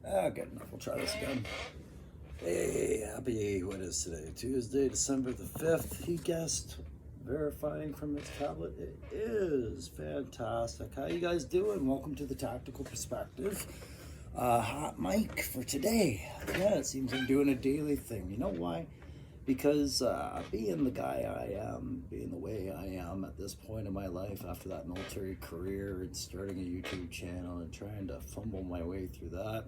Good enough. We'll try this again. Hey, happy, what is today? Tuesday, December the 5th. He guessed, verifying from his tablet. It is fantastic. How you guys doing? Welcome to the Tactical Perspective. Hot mic for today. Yeah, it seems I'm doing a daily thing. You know why? Because being the guy I am, being the way I am at this point in my life after that military career and starting a YouTube channel and trying to fumble my way through that,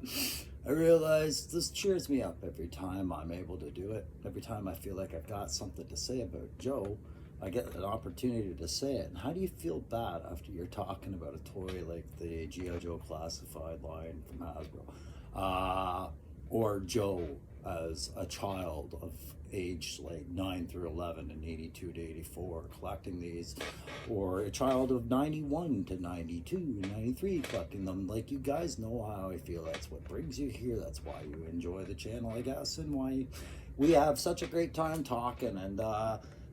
I realize this cheers me up every time I'm able to do it. Every time I feel like I've got something to say about Joe, I get an opportunity to say it. And how do you feel bad after you're talking about a toy like the G.I. Joe classified line from Hasbro? Or Joe as a child of age like 9 through 11 and 82 to 84 collecting these, or a child of 91 to 92 and 93 collecting them. Like, you guys know how I feel. That's what brings you here. That's why you enjoy the channel, I guess, and why we have such a great time talking. And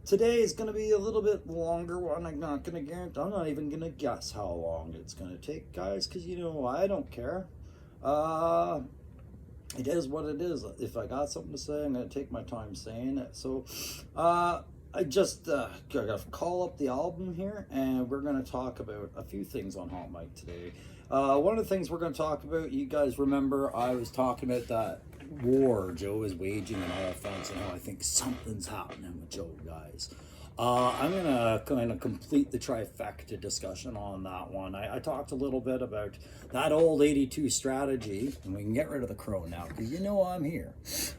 today is going to be a little bit longer one. I'm not going to guarantee, I'm not even going to guess how long it's going to take, guys, because you know I don't care. It is what it is. If I got something to say, I'm going to take my time saying it. So I just got to call up the album here, and we're going to talk about a few things on Hot Mic today. One of the things we're going to talk about, you guys remember I was talking about that war Joe is waging in our offense and how I think something's happening with Joe, guys. I'm going to kind of complete the trifecta discussion on that one. I talked a little bit about that old 82 strategy, and we can get rid of the crow now because you know I'm here.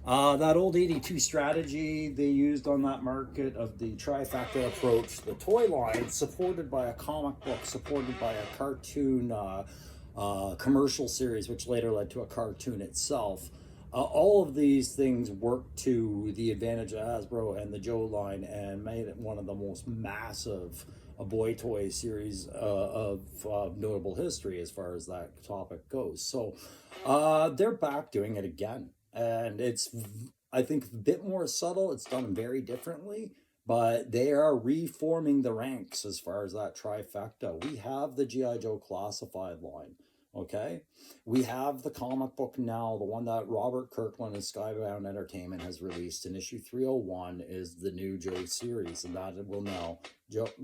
That old 82 strategy they used on that market of the trifecta approach, the toy line, supported by a comic book, supported by a cartoon commercial series, which later led to a cartoon itself. All of these things worked to the advantage of Hasbro and the Joe line and made it one of the most massive boy toy series of notable history as far as that topic goes. So they're back doing it again. And it's, I think, a bit more subtle. It's done very differently. But they are reforming the ranks as far as that trifecta. We have the G.I. Joe classified line. Okay, we have the comic book now, the one that Robert Kirkland and Skybound Entertainment has released in issue 301 is the new Joe series, and that will now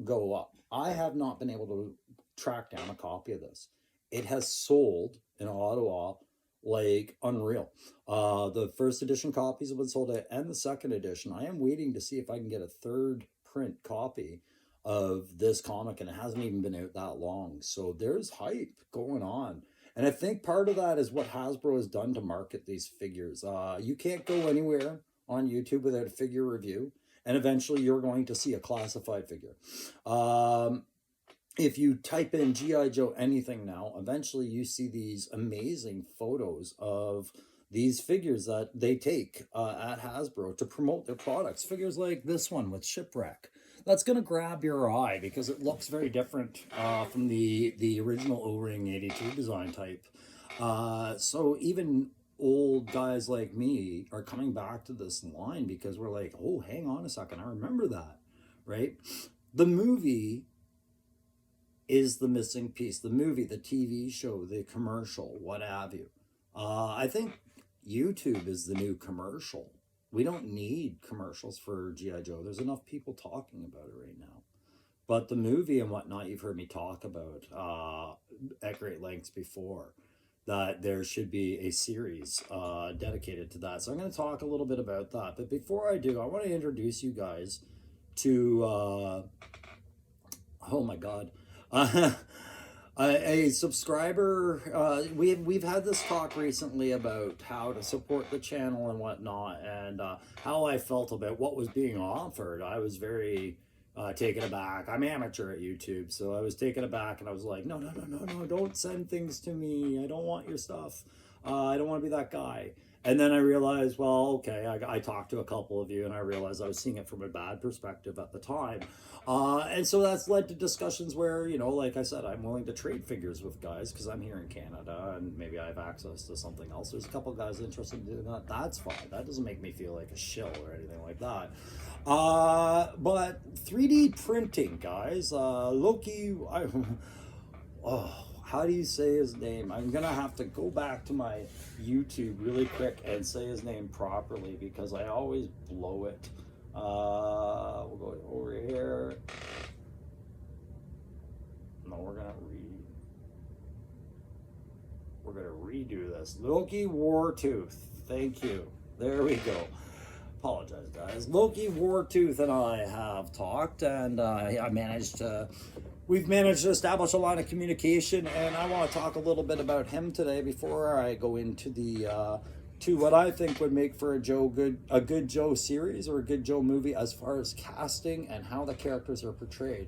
go up. I have not been able to track down a copy of this. It has sold in Ottawa like unreal. The first edition copies have been sold out, and the second edition. I am waiting to see if I can get a third print copy of this comic, and it hasn't even been out that long. So there's hype going on. And I think part of that is what Hasbro has done to market these figures. You can't go anywhere on YouTube without a figure review. And eventually you're going to see a classified figure. If you type in G.I. Joe anything now, eventually you see these amazing photos of these figures that they take at Hasbro to promote their products. Figures like this one with Shipwreck. That's going to grab your eye because it looks very different from the original O-Ring 82 design type. So even old guys like me are coming back to this line because we're like, oh, hang on a second, I remember that, right? The movie is the missing piece. The movie, the TV show, the commercial, what have you. I think YouTube is the new commercial. We don't need commercials for G.I. Joe. There's enough people talking about it right now. But the movie and whatnot, you've heard me talk about at great lengths before, that there should be a series dedicated to that. So I'm going to talk a little bit about that. But before I do, I want to introduce you guys to, oh my God, a subscriber. We've had this talk recently about how to support the channel and whatnot, and how I felt about what was being offered. I was very taken aback. I'm amateur at YouTube, so I was taken aback, and I was like, no, don't send things to me. I don't want your stuff. I don't want to be that guy. And then I realized, well, okay, I talked to a couple of you, and I realized I was seeing it from a bad perspective at the time. And so that's led to discussions where, you know, like I said, I'm willing to trade figures with guys because I'm here in Canada and maybe I have access to something else. There's a couple guys interested in doing that. That's fine. That doesn't make me feel like a shill or anything like that. But 3D printing, guys, Loki, how do you say his name? I'm gonna have to go back to my YouTube really quick and say his name properly because I always blow it. We'll go over here. No, we're gonna redo this. Loki Wartooth. Thank you. There we go. Apologize, guys. Loki Wartooth and I have talked, and we've managed to establish a lot of communication, and I want to talk a little bit about him today before I go into the to what I think would make for a good Joe series or a good Joe movie as far as casting and how the characters are portrayed.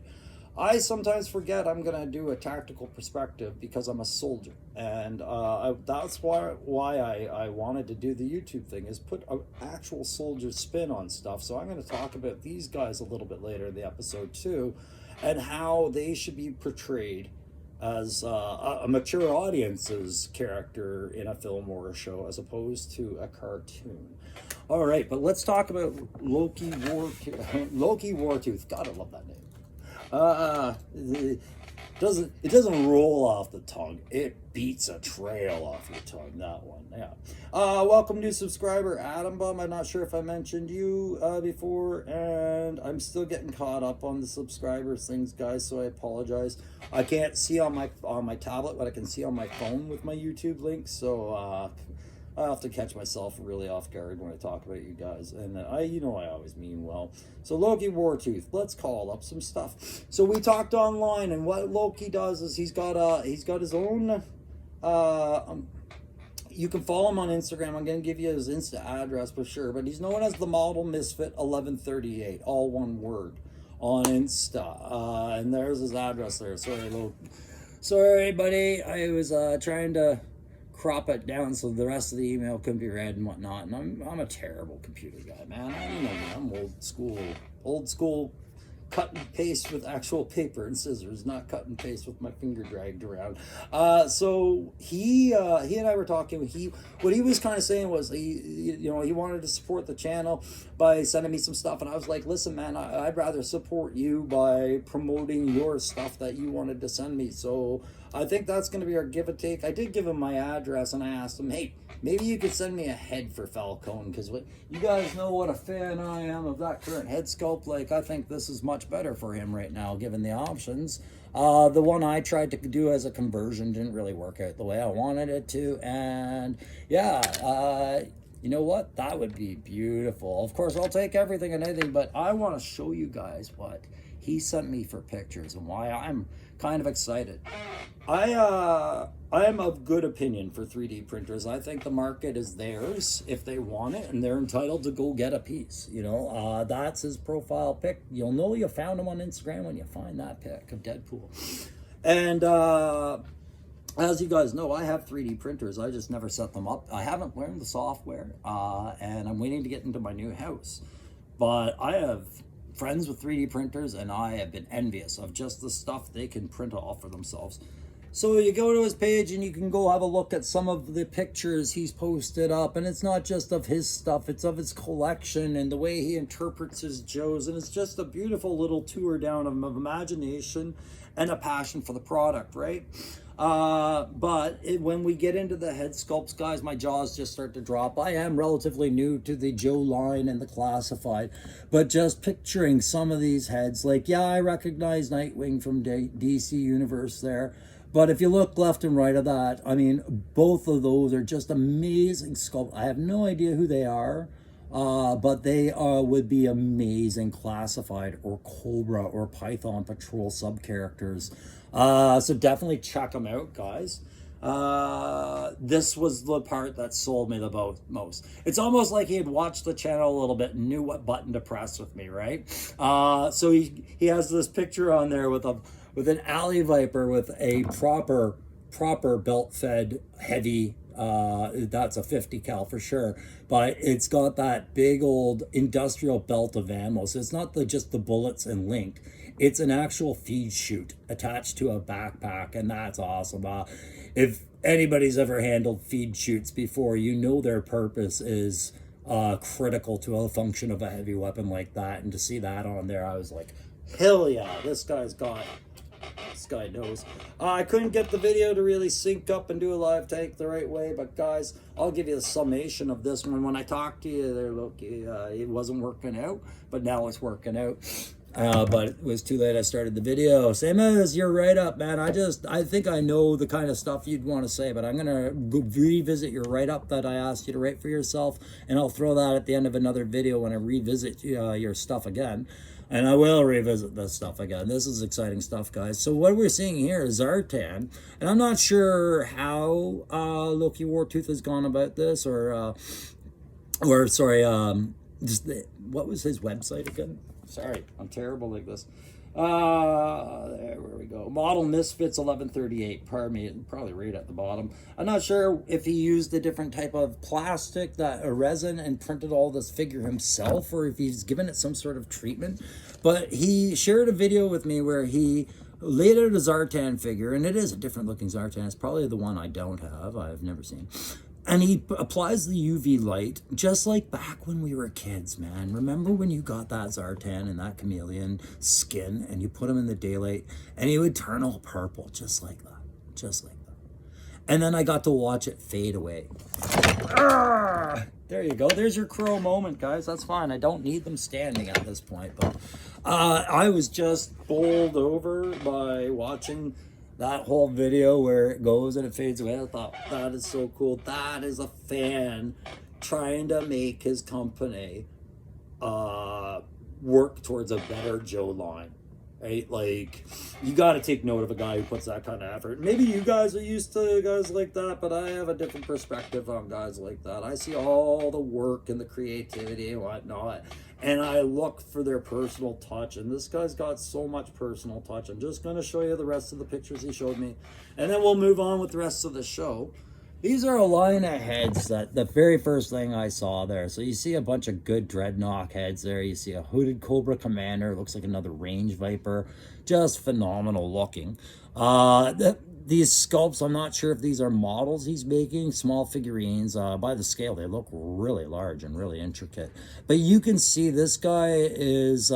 I sometimes forget I'm going to do a tactical perspective because I'm a soldier. And that's why I wanted to do the YouTube thing, is put an actual soldier spin on stuff. So I'm going to talk about these guys a little bit later in the episode too, and how they should be portrayed as a mature audience's character in a film or a show as opposed to a cartoon. All right, but let's talk about Loki Wartooth. God, I love that name. It doesn't roll off the tongue. It beats a trail off your tongue, that one. Yeah. Welcome, new subscriber Adam Bum. I'm not sure if I mentioned you before, and I'm still getting caught up on the subscribers things, guys, so I apologize. I can't see on my tablet what I can see on my phone with my YouTube links, so I have to catch myself really off guard when I talk about you guys, and I always mean well. So Loki Wartooth, let's call up some stuff. So we talked online, and what Loki does is he's got his own. You can follow him on Instagram. I'm going to give you his Insta address for sure, but he's known as the Model Misfit 1138, all one word, on Insta. And there's his address there. Sorry, buddy. I was trying to crop it down so the rest of the email couldn't be read and whatnot, and I'm a terrible computer guy, man. I'm old school cut and paste with actual paper and scissors, not cut and paste with my finger dragged around. So he and I were talking. What he was kind of saying was he wanted to support the channel by sending me some stuff, and I was like, listen, man, I'd rather support you by promoting your stuff that you wanted to send me. So I think that's going to be our give and take. I did give him my address, and I asked him, hey, maybe you could send me a head for Falcone, because you guys know what a fan I am of that current head sculpt. Like, I think this is much better for him right now, given the options. The one I tried to do as a conversion didn't really work out the way I wanted it to, and yeah, you know what? That would be beautiful. Of course, I'll take everything and anything, but I want to show you guys what he sent me for pictures and why I'm kind of excited. I am of good opinion for 3D printers. I think the market is theirs if they want it, and they're entitled to go get a piece. That's his profile pic. You'll know you found him on Instagram when you find that pic of Deadpool. And as you guys know, I have 3D printers. I just never set them up. I haven't learned the software, and I'm waiting to get into my new house. But I have friends with 3D printers, and I have been envious of just the stuff they can print off for themselves. So you go to his page and you can go have a look at some of the pictures he's posted up, and it's not just of his stuff, it's of his collection and the way he interprets his Joes, and it's just a beautiful little tour down of imagination and a passion for the product, right? But when we get into the head sculpts, guys, my jaws just start to drop. I am relatively new to the Joe line and the classified, but just picturing some of these heads, like, yeah, I recognize Nightwing from DC Universe there, but if you look left and right of that, I mean, both of those are just amazing sculpts. I have no idea who they are, but they would be amazing classified or Cobra or Python Patrol sub-characters. So definitely check them out, guys. This was the part that sold me the most. It's almost like he had watched the channel a little bit and knew what button to press with me, right? So he has this picture on there with an alley viper with a proper belt-fed heavy. That's a 50 cal for sure, but it's got that big old industrial belt of ammo. So it's not just the bullets and link. It's an actual feed chute attached to a backpack, and that's awesome. If anybody's ever handled feed chutes before, you know their purpose is critical to a function of a heavy weapon like that. And to see that on there, I was like, hell yeah, this guy's got This guy knows. I couldn't get the video to really sync up and do a live take the right way, but guys, I'll give you the summation of this one. When I talked to you there, look, it wasn't working out, but now it's working out. But it was too late. I started the video. Same as your write-up, man. I think I know the kind of stuff you'd want to say, but I'm going to revisit your write-up that I asked you to write for yourself, and I'll throw that at the end of another video when I revisit your stuff again. And I will revisit this stuff again. This is exciting stuff, guys. So what we're seeing here is Zartan. And I'm not sure how Loki Wartooth has gone about this, or sorry, what was his website again? Sorry, I'm terrible like this. There we go. Model Misfits 1138. Pardon me, probably right at the bottom. I'm not sure if he used a different type of plastic, a resin, and printed all this figure himself, or if he's given it some sort of treatment. But he shared a video with me where he laid out a Zartan figure, and it is a different looking Zartan. It's probably the one I don't have. I've never seen. And he applies the UV light, just like back when we were kids, man. Remember when you got that Zartan and that chameleon skin, and you put him in the daylight, and he would turn all purple, just like that. Just like that. And then I got to watch it fade away. There you go. There's your crow moment, guys. That's fine. I don't need them standing at this point. But I was just bowled over by watching that whole video where it goes and it fades away. I thought, that is so cool. That is a fan trying to make his company work towards a better Joe line, right? Like, you got to take note of a guy who puts that kind of effort. Maybe you guys are used to guys like that, but I have a different perspective on guys like that. I see all the work and the creativity and whatnot, and I look for their personal touch, and this guy's got so much personal touch. I'm just going to show you the rest of the pictures he showed me, and then we'll move on with the rest of the show. These are a line of heads that the very first thing I saw there. So you see a bunch of good Dreadnought heads there. You see a hooded Cobra Commander. Looks like another Range Viper. Just phenomenal looking. These sculpts, I'm not sure if these are models he's making, small figurines. By the scale, they look really large and really intricate. But you can see this guy is,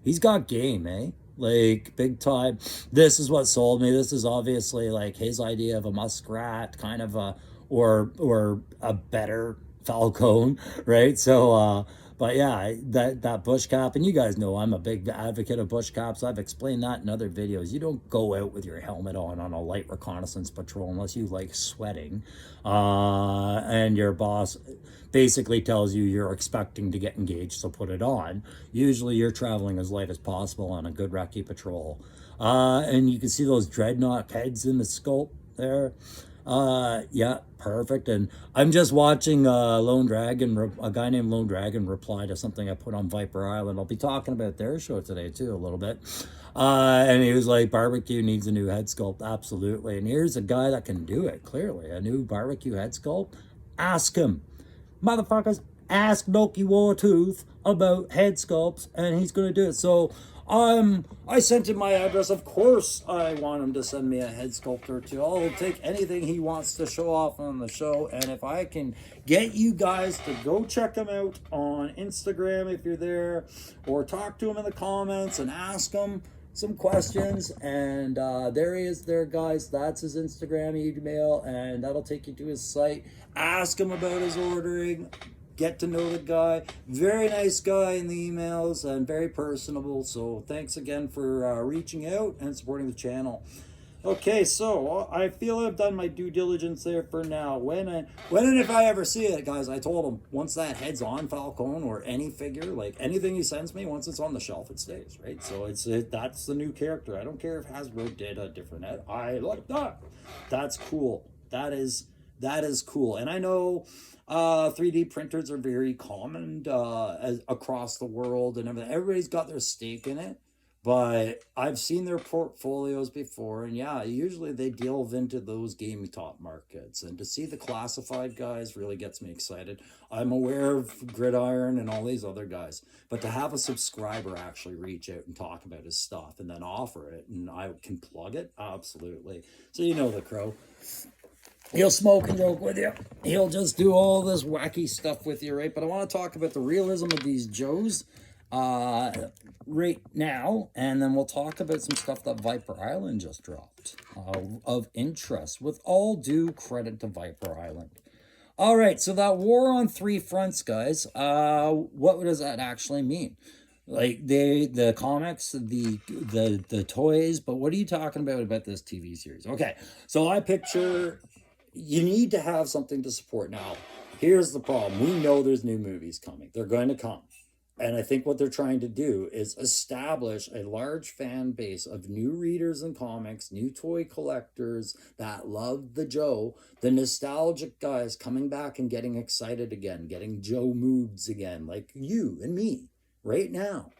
he's got game, eh? Like, big time. This is what sold me. This is obviously like his idea of a muskrat, kind of a, or a better Falcone, right? So, but yeah, that bush cap, and you guys know I'm a big advocate of bush caps. I've explained that in other videos. You don't go out with your helmet on a light reconnaissance patrol unless you like sweating, and your boss basically tells you you're expecting to get engaged, so put it on. Usually you're traveling as light as possible on a good recce patrol. And you can see those Dreadnought heads in the sculpt there. Yeah, perfect. And I'm just watching Lone Dragon, a guy named Lone Dragon reply to something I put on Viper Island. I'll be talking about their show today too a little bit. And he was like, barbecue needs a new head sculpt. Absolutely. And here's a guy that can do it, clearly. A new barbecue head sculpt. Ask him. Motherfuckers, ask Loki Wartooth about head sculpts, and he's going to do it. So I sent him my address. Of course I want him to send me a head sculpt or two. I'll take anything he wants to show off on the show. And if I can get you guys to go check him out on Instagram if you're there, or talk to him in the comments and ask him some questions, and there he is there, guys. That's his Instagram email, and that'll take you to his site. Ask him about his ordering. Get to know the guy. Very nice guy in the emails and very personable. So thanks again for reaching out and supporting the channel. Okay, so I feel I've done my due diligence there for now. When and if I ever see it, guys, I told him once that head's on Falcone or any figure, like anything he sends me, once it's on the shelf, it stays, right? So that's the new character. I don't care if Hasbro did a different head. I like that. That's cool. That is cool. And I know 3D printers are very common across the world and everything. Everybody's got their stake in it. But I've seen their portfolios before, and yeah, usually they delve into those game top markets. And to see the classified guys really gets me excited. I'm aware of Gridiron and all these other guys, but to have a subscriber actually reach out and talk about his stuff and then offer it, and I can plug it, absolutely. So you know the Crow. He'll smoke and joke with you. He'll just do all this wacky stuff with you, right? But I want to talk about the realism of these Joes. uh, right now, and then we'll talk about some stuff that Viper Island just dropped of interest, with all due credit to Viper Island. All right, so that war on three fronts, guys. What does that actually mean? Like the comics, the toys, but what are you talking about this TV series? Okay, so I picture you need to have something to support. Now, here's the problem: we know there's new movies coming. They're going to come. And I think what they're trying to do is establish a large fan base of new readers and comics, new toy collectors that love the Joe, the nostalgic guys coming back and getting excited again, getting Joe moods again, like you and me right now.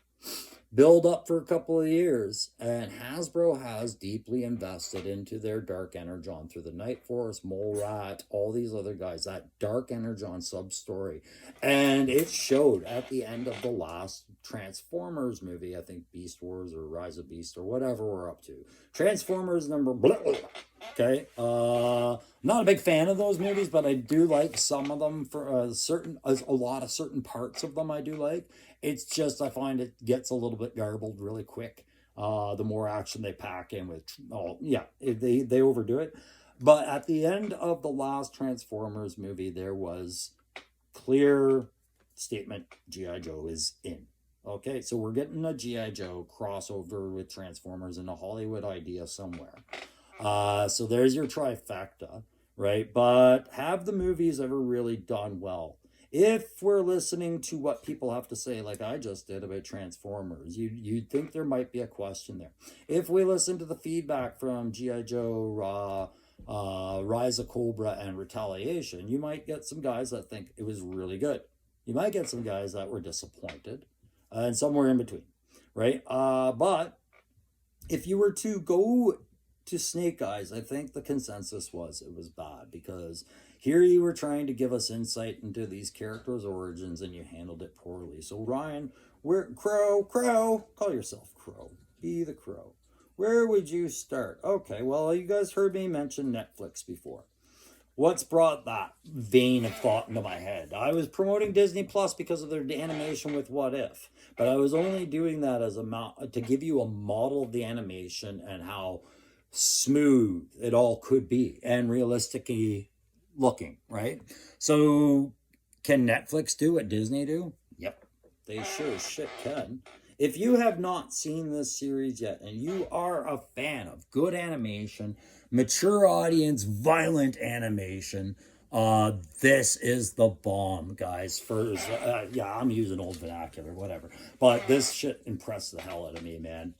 Build up for a couple of years, and Hasbro has deeply invested into their Dark Energon through the Night Force, Mole Rat, all these other guys, that Dark Energon sub story. And it showed at the end of the last Transformers movie, I think Beast Wars or Rise of Beast or whatever we're up to. Transformers number blah, blah, blah. Okay, not a big fan of those movies, but I do like some of them for a lot of certain parts of them I do like. It's just I find it gets a little bit garbled really quick. The more action they pack in with, they overdo it. But at the end of the last Transformers movie, there was clear statement: G.I. Joe is in. Okay, so we're getting a G.I. Joe crossover with Transformers and a Hollywood idea somewhere. So there's your trifecta, right? But have the movies ever really done well? If we're listening to what people have to say, like I just did about Transformers, you'd think there might be a question there. If we listen to the feedback from G.I. Joe, Rise of Cobra, and Retaliation, you might get some guys that think it was really good. You might get some guys that were disappointed, and somewhere in between, right? But if you were to go to Snake Eyes, I think the consensus was it was bad, because here you were trying to give us insight into these characters' origins and you handled it poorly. So Ryan, Crow, call yourself Crow. Be the Crow. Where would you start? Okay, well, you guys heard me mention Netflix before. What's brought that vein of thought into my head? I was promoting Disney Plus because of their animation with What If, but I was only doing that as to give you a model of the animation and how smooth it all could be and realistically looking, right? So can Netflix do what Disney do? Yep, they sure as shit can. If you have not seen this series yet and you are a fan of good animation, mature audience, violent animation, this is the bomb, guys. I'm using old vernacular, whatever, but this shit impressed the hell out of me, man.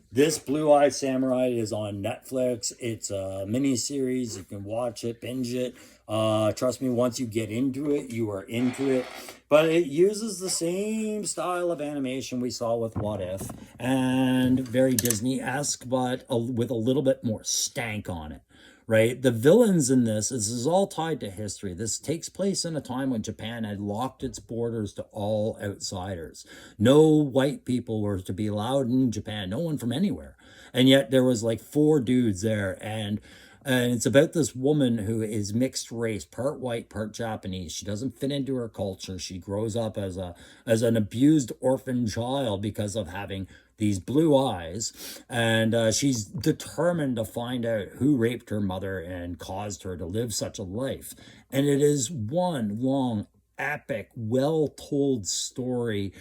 This Blue-Eyed Samurai is on Netflix. It's a mini series. You can watch it, binge it. Trust me, once you get into it, you are into it. But it uses the same style of animation we saw with What If, and very Disney-esque, but with a little bit more stank on it. Right? The villains in this is all tied to history. This takes place in a time when Japan had locked its borders to all outsiders. No white people were to be allowed in Japan, no one from anywhere. And yet there was like 4 dudes there, and it's about this woman who is mixed race, part white, part Japanese. She doesn't fit into her culture. She grows up as an abused orphan child because of having these blue eyes, and she's determined to find out who raped her mother and caused her to live such a life. And it is one long, epic, well-told story,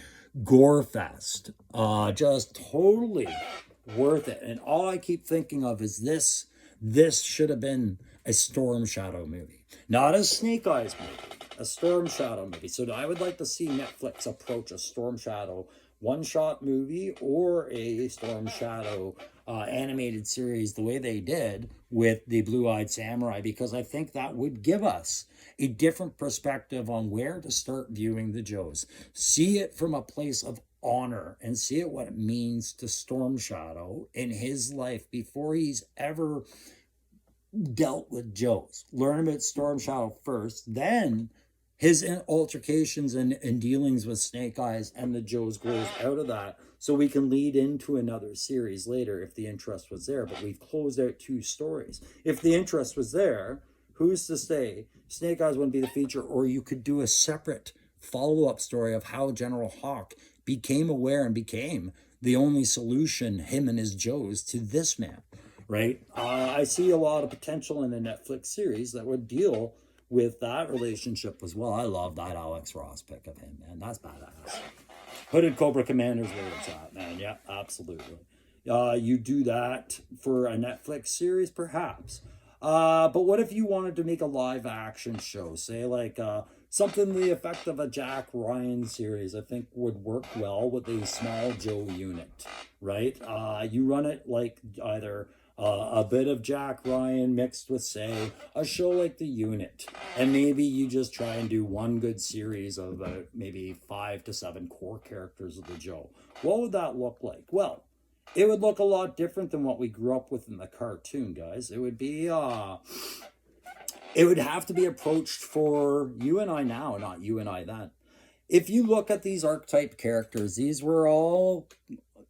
gore fest, just totally worth it. And all I keep thinking of is this should have been a Storm Shadow movie, not a Snake Eyes movie, a Storm Shadow movie. So I would like to see Netflix approach a Storm Shadow one-shot movie or a Storm Shadow animated series the way they did with the Blue-Eyed Samurai, because I think that would give us a different perspective on where to start viewing the Joes. See it from a place of honor and see it what it means to Storm Shadow in his life before he's ever dealt with Joes. Learn about Storm Shadow first, then his altercations and dealings with Snake Eyes and the Joes grows out of that, so we can lead into another series later if the interest was there. But we've closed out 2 stories. If the interest was there, who's to say Snake Eyes wouldn't be the feature, or you could do a separate follow-up story of how General Hawk became aware and became the only solution, him and his Joes, to this man, right? I see a lot of potential in a Netflix series that would deal with that relationship as well. I love that Alex Ross pick of him, man. That's badass. Hooded Cobra Commander's where it's at, man. Yeah, absolutely. You do that for a Netflix series, perhaps. But what if you wanted to make a live action show? Say, like, something to the effect of a Jack Ryan series, I think would work well with a small Joe unit, right? You run it like either a bit of Jack Ryan mixed with, say, a show like The Unit. And maybe you just try and do one good series of maybe 5 to 7 core characters of the Joe. What would that look like? Well, it would look a lot different than what we grew up with in the cartoon, guys. It would be, it would have to be approached for you and I now, not you and I then. If you look at these archetype characters, these were all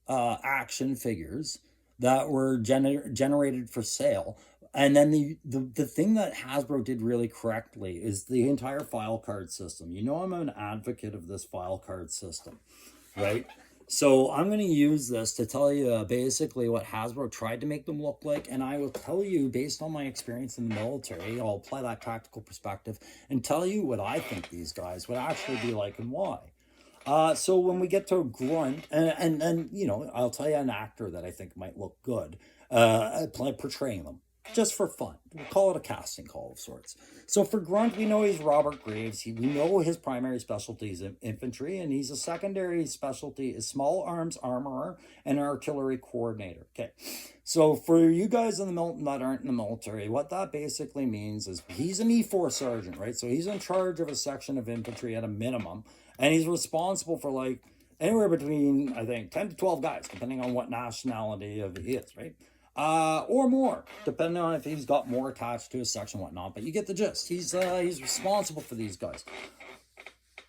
action figures that were generated for sale. And then the thing that Hasbro did really correctly is the entire file card system. You know, I'm an advocate of this file card system, right? So I'm going to use this to tell you basically what Hasbro tried to make them look like. And I will tell you, based on my experience in the military, I'll apply that tactical perspective and tell you what I think these guys would actually be like and why. So when we get to Grunt, and you know, I'll tell you an actor that I think might look good portraying them, just for fun. We'll call it a casting call of sorts. So for Grunt, we know he's Robert Graves. We know his primary specialty is infantry, and he's a secondary specialty is small arms armorer and artillery coordinator. Okay, so for you guys in the that aren't in the military, what that basically means is he's an E4 sergeant, right? So he's in charge of a section of infantry at a minimum, and he's responsible for like anywhere between, I think, 10 to 12 guys, depending on what nationality of he is, right? Or more, depending on if he's got more attached to his section, whatnot. But you get the gist. He's responsible for these guys.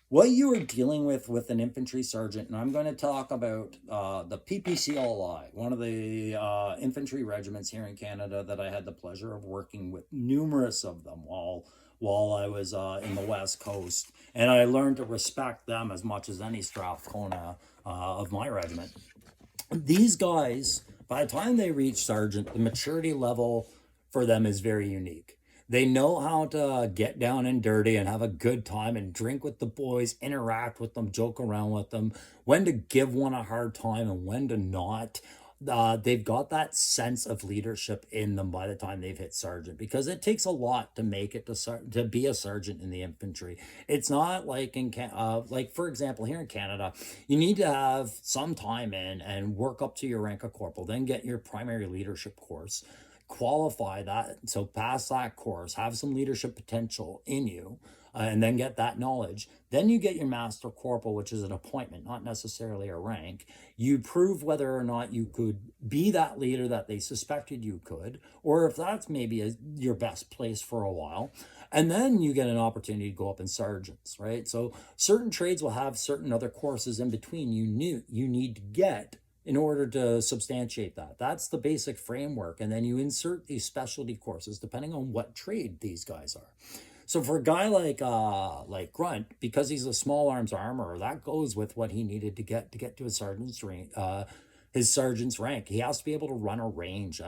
What you are dealing with an infantry sergeant, and I'm going to talk about the PPCLI, one of the infantry regiments here in Canada that I had the pleasure of working with numerous of them while I was in the West Coast, and I learned to respect them as much as any Strathcona of my regiment. These guys, by the time they reach sergeant, the maturity level for them is very unique. They know how to get down and dirty and have a good time and drink with the boys, interact with them, joke around with them, when to give one a hard time and when to not. They've got that sense of leadership in them by the time they've hit sergeant, because it takes a lot to make it to be a sergeant in the infantry. It's not like like for example here in Canada, you need to have some time in and work up to your rank of corporal, then get your primary leadership course, qualify that, so pass that course, have some leadership potential in you, and then get that knowledge. Then you get your master corporal, which is an appointment, not necessarily a rank. You prove whether or not you could be that leader that they suspected you could, or if that's maybe your best place for a while. And then you get an opportunity to go up in sergeants, right? So certain trades will have certain other courses in between you need to get in order to substantiate that. That's the basic framework. And then you insert these specialty courses depending on what trade these guys are. So for a guy like Grunt, because he's a small arms armorer, that goes with what he needed to get to his sergeant's rank. He has to be able to run a range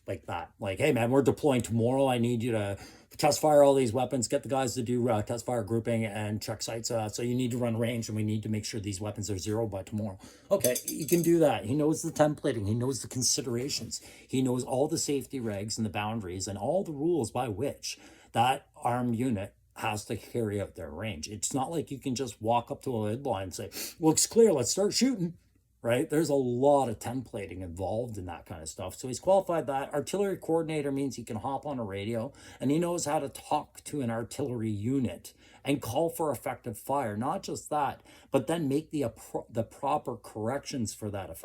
like that. Like, hey man, we're deploying tomorrow. I need you to test fire all these weapons, get the guys to do test fire grouping and check sites. So you need to run range, and we need to make sure these weapons are zero by tomorrow. Okay, he can do that. He knows the templating. He knows the considerations. He knows all the safety regs and the boundaries and all the rules by which that armed unit has to carry out their range. It's not like you can just walk up to a lead line and say, looks clear, let's start shooting. Right? There's a lot of templating involved in that kind of stuff. So he's qualified that. Artillery coordinator means he can hop on a radio and he knows how to talk to an artillery unit and call for effective fire. Not just that, but then make the proper corrections for that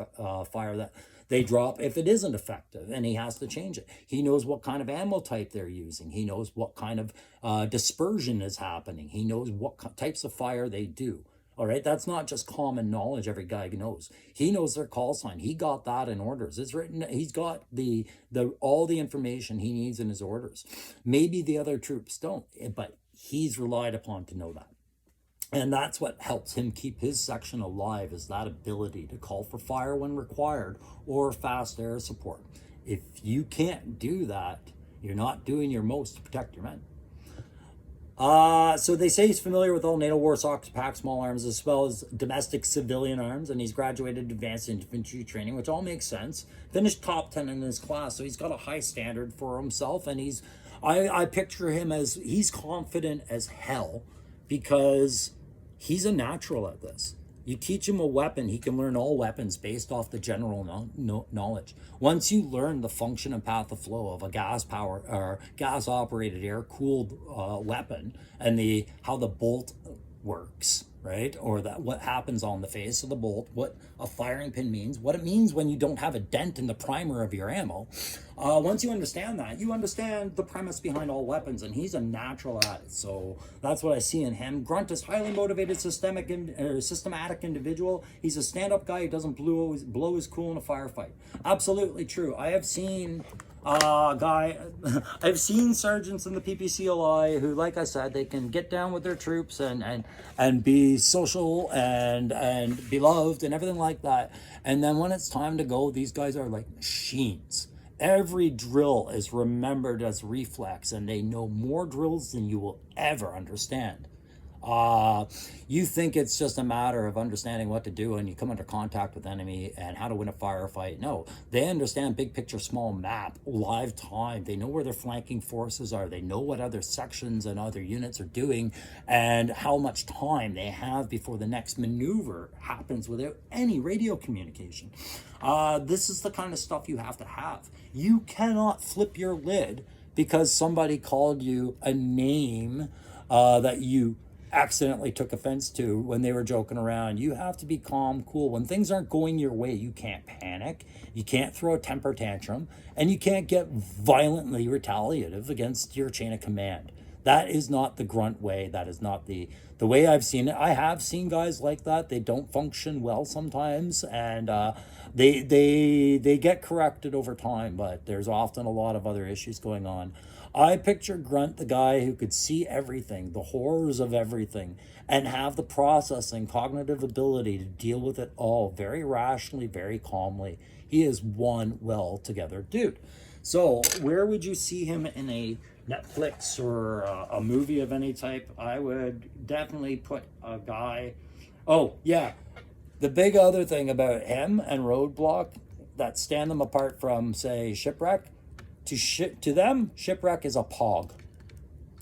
fire that they drop if it isn't effective, and he has to change it. He knows what kind of ammo type they're using. He knows what kind of dispersion is happening. He knows what types of fire they do. All right, that's not just common knowledge every guy knows. He knows their call sign. He got that in orders. It's written. He's got all the information he needs in his orders. Maybe the other troops don't, but he's relied upon to know that. And that's what helps him keep his section alive, is that ability to call for fire when required or fast air support. If you can't do that, you're not doing your most to protect your men. So they say he's familiar with all NATO Warsaw Pact small arms as well as domestic civilian arms, and he's graduated advanced infantry training, which all makes sense. Finished top 10 in his class, so he's got a high standard for himself, and I picture him as he's confident as hell because he's a natural at this. You teach him a weapon, he can learn all weapons based off the general knowledge. Once you learn the function and path of flow of a gas power or gas operated air cooled weapon, and the how the bolt works, right? Or that what happens on the face of the bolt, what a firing pin means, what it means when you don't have a dent in the primer of your ammo. Once you understand that, you understand the premise behind all weapons, and he's a natural at it. So that's what I see in him. Grunt is highly motivated, systematic individual. He's a stand-up guy. He doesn't blow his cool in a firefight. Absolutely true. I have seen I've seen sergeants in the PPCLI who, like I said, they can get down with their troops and be social and beloved and everything like that. And then when it's time to go, these guys are like machines. Every drill is remembered as reflex, and they know more drills than you will ever understand. You think it's just a matter of understanding what to do and you come into contact with enemy and how to win a firefight. No, they understand big picture, small map, live time. They know where their flanking forces are. They know what other sections and other units are doing and how much time they have before the next maneuver happens without any radio communication. This is the kind of stuff you have to have. You cannot flip your lid because somebody called you a name that you accidentally took offense to when they were joking around. You have to be calm, cool. When things aren't going your way, you can't panic, you can't throw a temper tantrum, and you can't get violently retaliative against your chain of command. That is not the grunt way. That is not the way I've seen it. I have seen guys like that. They don't function well sometimes, and they get corrected over time, but there's often a lot of other issues going on. I picture Grunt, the guy who could see everything, the horrors of everything, and have the processing, cognitive ability to deal with it all very rationally, very calmly. He is one well-together dude. So where would you see him in a Netflix or a movie of any type? I would definitely put a guy... Oh, yeah. The big other thing about him and Roadblock that stand them apart from, say, Shipwreck, to them, Shipwreck is a pog.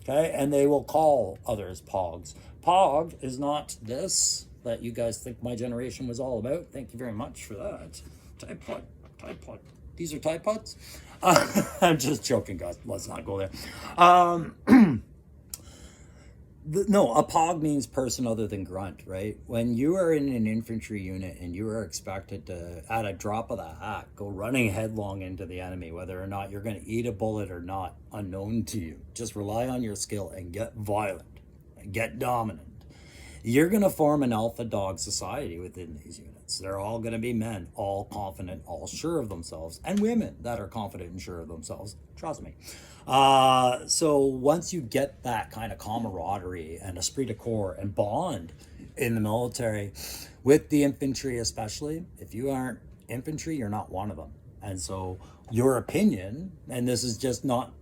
Okay, and they will call others pogs. Pog is not this that you guys think my generation was all about. Thank you very much for that. Tide Pod. These are Tide Pods? I'm just joking, guys. Let's not go there. No, a pog means person other than grunt, right? When you are in an infantry unit and you are expected to, at a drop of the hat, go running headlong into the enemy, whether or not you're going to eat a bullet or not, unknown to you. Just rely on your skill and get violent, and get dominant. You're going to form an alpha dog society within these units. They're all going to be men, all confident, all sure of themselves, and women that are confident and sure of themselves. Trust me. So once you get that kind of camaraderie and esprit de corps and bond in the military with the infantry, especially if you aren't infantry, you're not one of them. And so your opinion, and this is just not,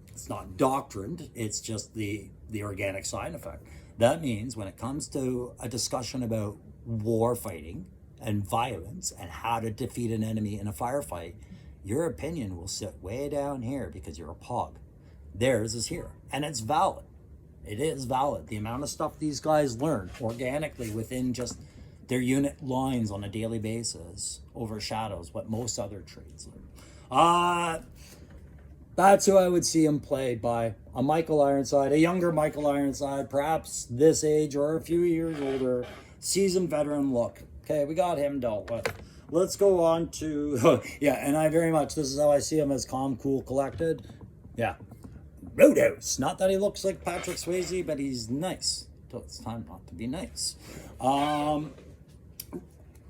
it's not doctrined, it's just the organic side effect. That means when it comes to a discussion about war fighting and violence and how to defeat an enemy in a firefight, your opinion will sit way down here because you're a pog. Theirs is here, and it's valid. It is valid. The amount of stuff these guys learn organically within just their unit lines on a daily basis overshadows what most other trades learn. That's who I would see him played by, a Michael Ironside, a younger Michael Ironside, perhaps this age or a few years older, seasoned veteran look. Okay, we got him dealt with. Let's go on to, yeah, and I very much, this is how I see him, as calm, cool, collected. Yeah, Roadhouse. Not that he looks like Patrick Swayze, but he's nice. So it's time not to be nice.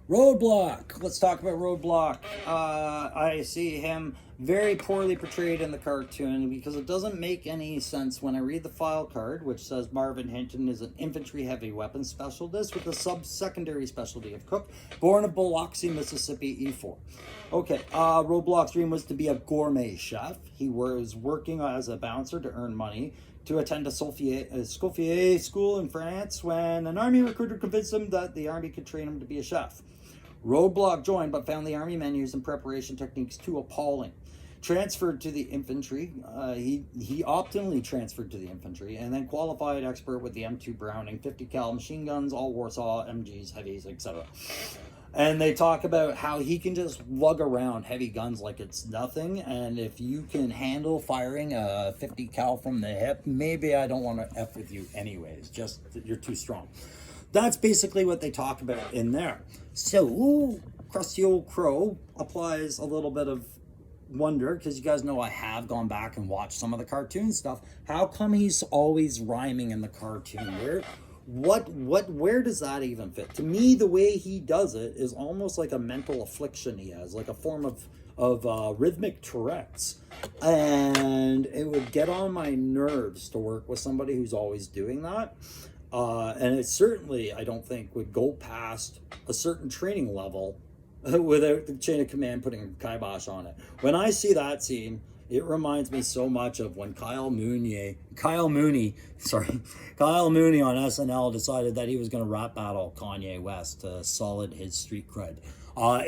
Roadblock. Let's talk about Roadblock. I see him very poorly portrayed in the cartoon because it doesn't make any sense when I read the file card, which says Marvin Hinton is an infantry heavy weapons specialist with a sub-secondary specialty of cook, born of Biloxi, Mississippi, E4. Okay, Roadblock's dream was to be a gourmet chef. He was working as a bouncer to earn money to attend a Scoffier school in France when an army recruiter convinced him that the army could train him to be a chef. Roadblock joined, but found the army menus and preparation techniques too appalling. Transferred to the infantry. He optimally transferred to the infantry and then qualified expert with the M2 Browning, 50 cal machine guns, all Warsaw, MGs, heavies, etc. And they talk about how he can just lug around heavy guns like it's nothing. And if you can handle firing a 50 cal from the hip, maybe I don't want to F with you anyways. Just you're too strong. That's basically what they talk about in there. So, Crusty Old Crow applies a little bit of wonder, because you guys know I have gone back and watched some of the cartoon stuff. How come he's always rhyming in the cartoon? Where does that even fit? To me, the way he does it is almost like a mental affliction he has, like a form of rhythmic Tourette's. And it would get on my nerves to work with somebody who's always doing that. And it certainly, I don't think, would go past a certain training level without the chain of command putting a kibosh on it. When I see that scene, it reminds me so much of when Kyle Mooney on SNL decided that he was going to rap battle Kanye West to solid his street cred.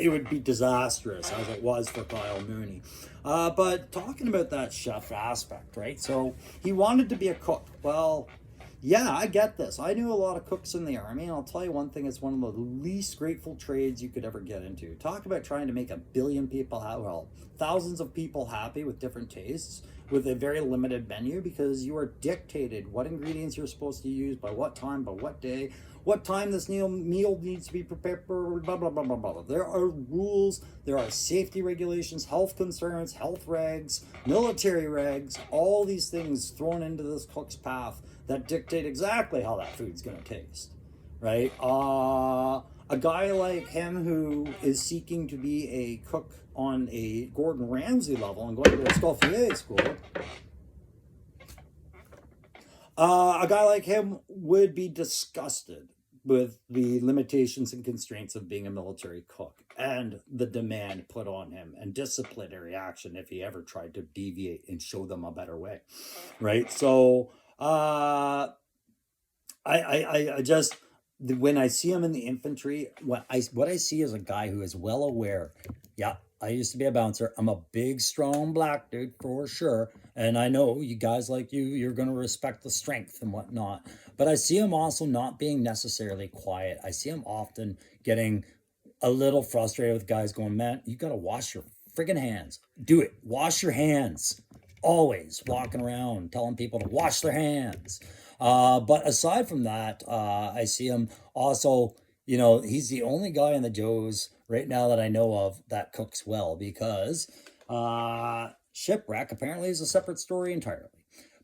It would be disastrous, as it was for Kyle Mooney. But talking about that chef aspect, right? So he wanted to be a cook. Well, yeah, I get this. I knew a lot of cooks in the army, and I'll tell you one thing, it's one of the least grateful trades you could ever get into. Talk about trying to make 1 billion people, thousands of people happy with different tastes, with a very limited menu, because you are dictated what ingredients you're supposed to use, by what time, by what day, what time this meal needs to be prepared, blah, blah, blah, blah, blah. There are rules, there are safety regulations, health concerns, health regs, military regs, all these things thrown into this cook's path that dictate exactly how that food's going to taste, right? A guy like him who is seeking to be a cook on a Gordon Ramsay level and going to a Scoffier school, a guy like him would be disgusted with the limitations and constraints of being a military cook and the demand put on him and disciplinary action if he ever tried to deviate and show them a better way, right? So I just, when I see him in the infantry, what I see is a guy who is well aware. Yeah, I used to be a bouncer. I'm a big, strong black dude for sure. And I know you guys like you're going to respect the strength and whatnot. But I see him also not being necessarily quiet. I see him often getting a little frustrated with guys going, man, you got to wash your friggin' hands. Do it. Wash your hands. Always walking around telling people to wash their hands. But aside from that, I see him also, he's the only guy in the Joes right now that I know of that cooks well, because Shipwreck apparently is a separate story entirely.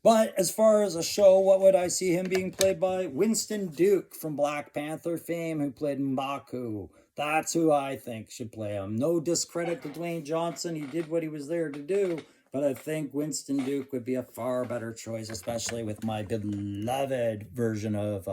But as far as a show, what would I see him being played by? Winston Duke from Black Panther fame, who played M'Baku. That's who I think should play him. No discredit to Dwayne Johnson. He did what he was there to do. But I think Winston Duke would be a far better choice, especially with my beloved version of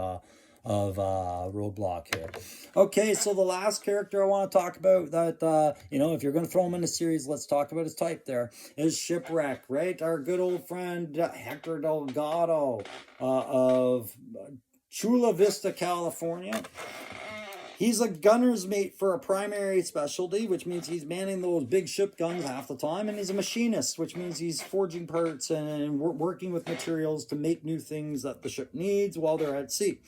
Roadblock here. Okay, so the last character I want to talk about that, if you're going to throw him in a series, let's talk about his type there, is Shipwreck, right? Our good old friend Hector Delgado of Chula Vista, California. He's a gunner's mate for a primary specialty, which means he's manning those big ship guns half the time. And he's a machinist, which means he's forging parts and working with materials to make new things that the ship needs while they're at sea.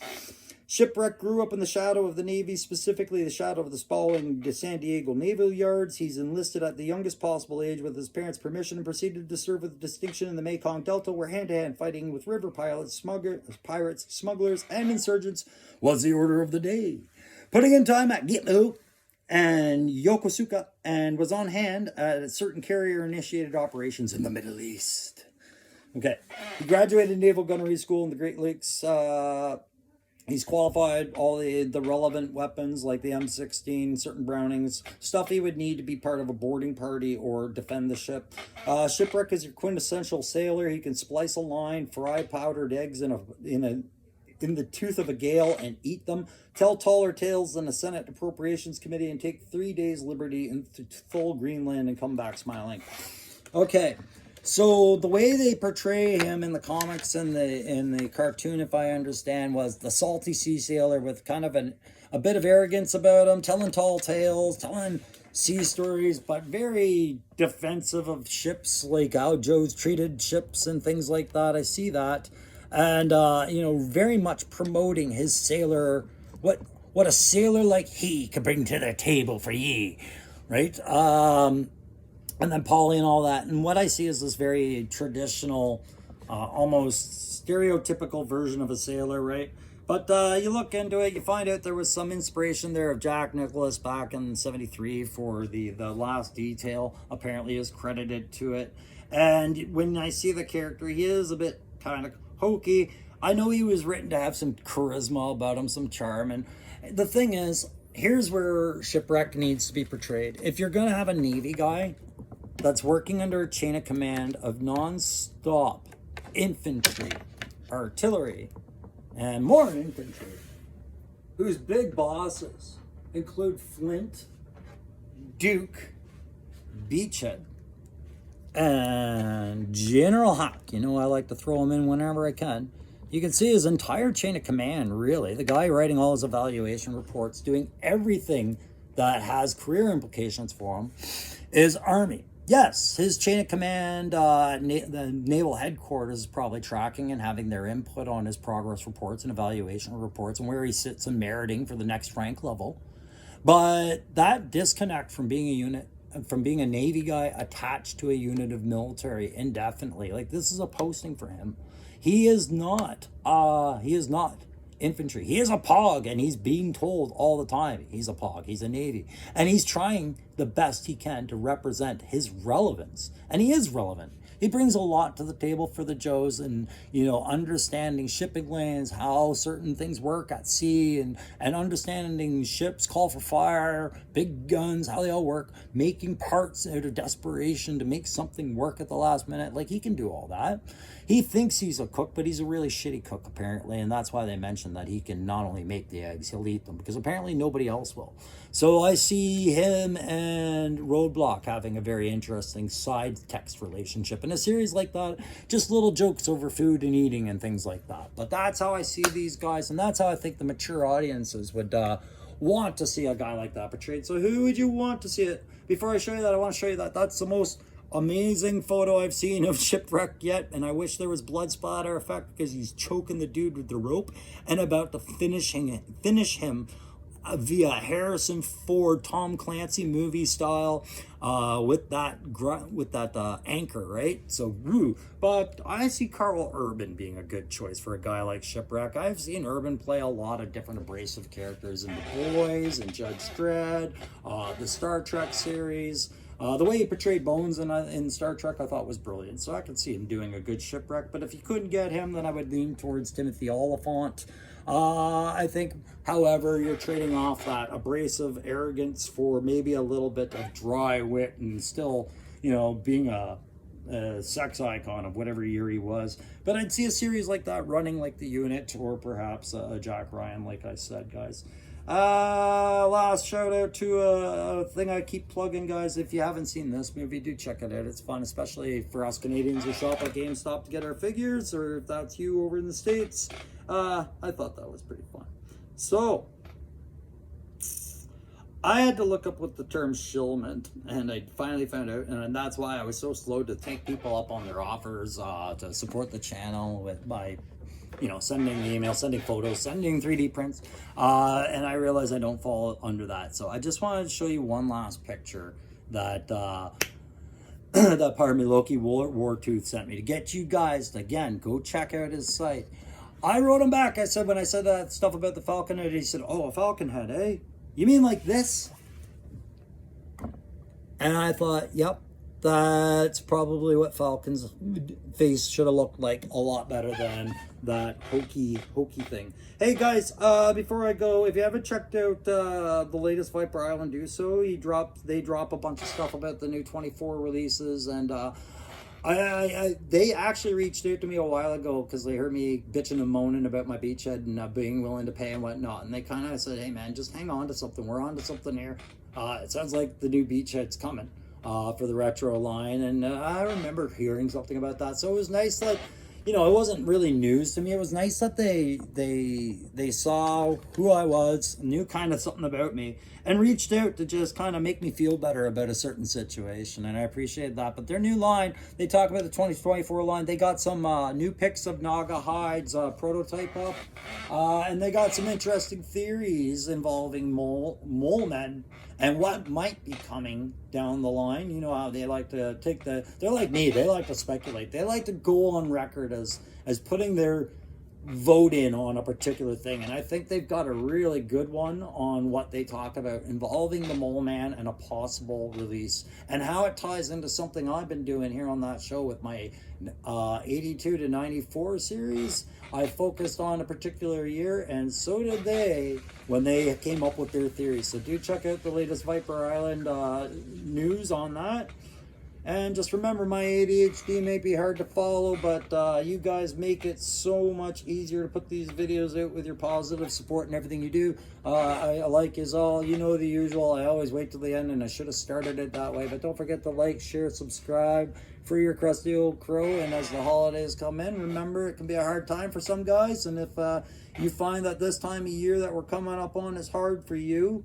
Shipwreck grew up in the shadow of the Navy, specifically the shadow of the sprawling San Diego Naval Yards. He's enlisted at the youngest possible age with his parents' permission and proceeded to serve with distinction in the Mekong Delta, where hand-to-hand fighting with river pirates, smugglers, and insurgents was the order of the day. Putting in time at Gitmo and Yokosuka, and was on hand at certain carrier-initiated operations in the Middle East. Okay, he graduated Naval Gunnery School in the Great Lakes He's qualified all the relevant weapons like the M16, certain Brownings, stuff he would need to be part of a boarding party or defend the ship. Shipwreck is your quintessential sailor. He can splice a line, fry powdered eggs in the tooth of a gale and eat them, tell taller tales than a Senate Appropriations Committee, and take 3 days liberty into full Greenland and come back smiling. Okay. So the way they portray him in the comics and the cartoon, if I understand, was the salty sea sailor with kind of a bit of arrogance about him, telling tall tales, telling sea stories, but very defensive of ships, like how Joe's treated ships and things like that. I see that, and very much promoting his sailor, what a sailor like he could bring to the table for ye, right? And then Polly and all that. And what I see is this very traditional, almost stereotypical version of a sailor, right? But you look into it, you find out there was some inspiration there of Jack Nicholas back in '73 for the last detail, apparently is credited to it. And when I see the character, he is a bit kind of hokey. I know he was written to have some charisma about him, some charm. And the thing is, here's where Shipwreck needs to be portrayed. If you're going to have a Navy guy that's working under a chain of command of non-stop infantry, artillery, and more infantry, whose big bosses include Flint, Duke, Beachhead, and General Hack. I like to throw him in whenever I can. You can see his entire chain of command, really. The guy writing all his evaluation reports, doing everything that has career implications for him, is Army. Yes, his chain of command, the naval headquarters is probably tracking and having their input on his progress reports and evaluation reports and where he sits and meriting for the next rank level. But that disconnect from being a unit, from being a Navy guy attached to a unit of military indefinitely, like this is a posting for him. He is not infantry. He is a POG, and he's being told all the time he's a POG, he's a Navy. And he's trying the best he can to represent his relevance. And he is relevant. He brings a lot to the table for the Joes and, understanding shipping lanes, how certain things work at sea, and understanding ships, call for fire, big guns, how they all work, making parts out of desperation to make something work at the last minute. Like, he can do all that. He thinks he's a cook, but he's a really shitty cook, apparently, and that's why they mentioned that he can not only make the eggs, he'll eat them, because apparently nobody else will. So I see him and Roadblock having a very interesting side text relationship in a series like that, just little jokes over food and eating and things like that. But that's how I see these guys, and that's how I think the mature audiences would want to see a guy like that portrayed. So who would you want to see it? Before I show you that, I want to show you that that's the most amazing photo I've seen of Shipwreck yet, and I wish there was blood splatter effect because he's choking the dude with the rope and about to finish him via Harrison Ford, Tom Clancy movie style, with that anchor, right? So woo. But I see Carl Urban being a good choice for a guy like Shipwreck. I've seen Urban play a lot of different abrasive characters in The Boys and Judge Dredd, the Star Trek series. The way he portrayed Bones in Star Trek, I thought was brilliant. So I could see him doing a good Shipwreck. But if you couldn't get him, then I would lean towards Timothy Oliphant. I think, however, you're trading off that abrasive arrogance for maybe a little bit of dry wit and still, being a sex icon of whatever year he was. But I'd see a series like that running like The Unit, or perhaps Jack Ryan, like I said, guys. Last shout out to a thing I keep plugging, guys. If you haven't seen this movie, do check it out. It's fun, especially for us Canadians who shop at GameStop to get our figures, or if that's you over in the States. I thought that was pretty fun. So I had to look up what the term shill meant, and I finally found out, and that's why I was so slow to take people up on their offers to support the channel by sending emails, sending photos, sending 3D prints, and I realized I don't fall under that. So I just wanted to show you one last picture that that Loki Wartooth sent me to get you guys to, again, go check out his site. I wrote him back. I said, when I said that stuff about the Falcon head, he said, "Oh, a Falcon head, eh? You mean like this?" And I thought, yep, that's probably what Falcon's face should have looked like, a lot better than hokey thing. Hey guys, before I go, if you haven't checked out the latest Viper Island, do so. They drop a bunch of stuff about the new 24 releases, and they actually reached out to me a while ago because they heard me bitching and moaning about my beachhead and being willing to pay and whatnot, and they kind of said, hey man, just hang on to something, we're on to something here. It sounds like the new beachhead's coming for the retro line, and I remember hearing something about that, so it was nice that, you know, it wasn't really news to me. It was nice that they saw who I was, knew kind of something about me, and reached out to just kind of make me feel better about a certain situation, and I appreciate that. But their new line, they talk about the 2024 line. They got some new pics of Naga Hide's prototype up, and they got some interesting theories involving mole men and what might be coming down the line. You know how they like to they're like me, they like to speculate. They like to go on record as putting their vote in on a particular thing. And I think they've got a really good one on what they talk about involving the Mole Man and a possible release, and how it ties into something I've been doing here on that show with my 82 to 94 series. I focused on a particular year, and so did they when they came up with their theories. So do check out the latest Viper Island news on that. And just remember, my ADHD may be hard to follow, but you guys make it so much easier to put these videos out with your positive support and everything you do. I like is all, you know, the usual. I always wait till the end, and I should have started it that way. But don't forget to like, share, subscribe for your crusty old crow. And as the holidays come in, remember, it can be a hard time for some guys. And if you find that this time of year that we're coming up on is hard for you,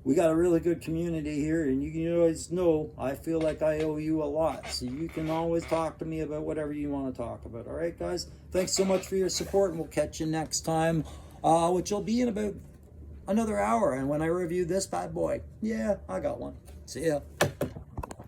we got a really good community here, and you can always know I feel like I owe you a lot. So you can always talk to me about whatever you want to talk about. All right, guys? Thanks so much for your support, and we'll catch you next time, which will be in about another hour. And when I review this bad boy, yeah, I got one. See ya.